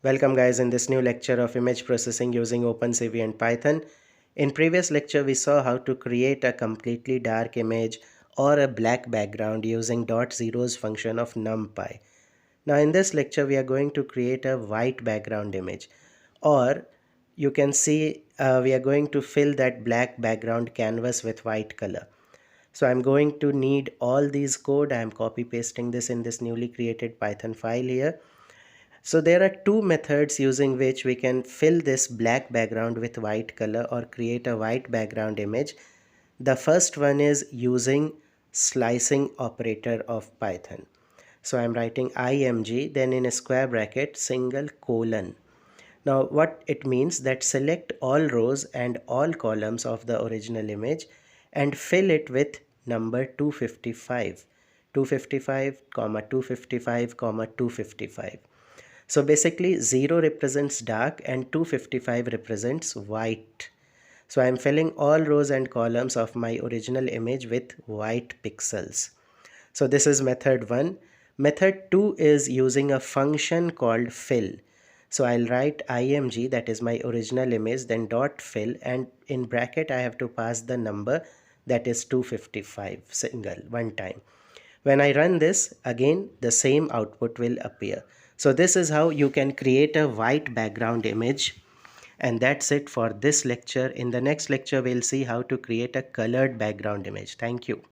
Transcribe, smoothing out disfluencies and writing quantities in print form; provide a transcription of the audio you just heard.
Welcome guys in this new lecture of image processing using OpenCV and Python. In previous lecture we saw how to create a completely dark image or a black background using dot zeros function of numpy. Now in this lecture we are going to create a white background image, or you can see we are going to fill that black background canvas with white color. So I'm going to need all these code. I'm copy pasting this in this newly created Python file here. So there are two methods using which we can fill this black background with white color or create a white background image. The first one is using slicing operator of Python. So I'm writing img, then in a square bracket single colon. Now what it means that select all rows and all columns of the original image and fill it with number 255, 255, 255, 255. So basically 0 represents dark and 255 represents white. So I am filling all rows and columns of my original image with white pixels. So this is method 1. Method 2 is using a function called fill. So I'll write img, that is my original image, then dot fill, and in bracket I have to pass the number, that is 255, single, one time. When I run this, again the same output will appear. So this is how you can create a white background image. And that's it for this lecture. In the next lecture, we'll see how to create a colored background image. Thank you.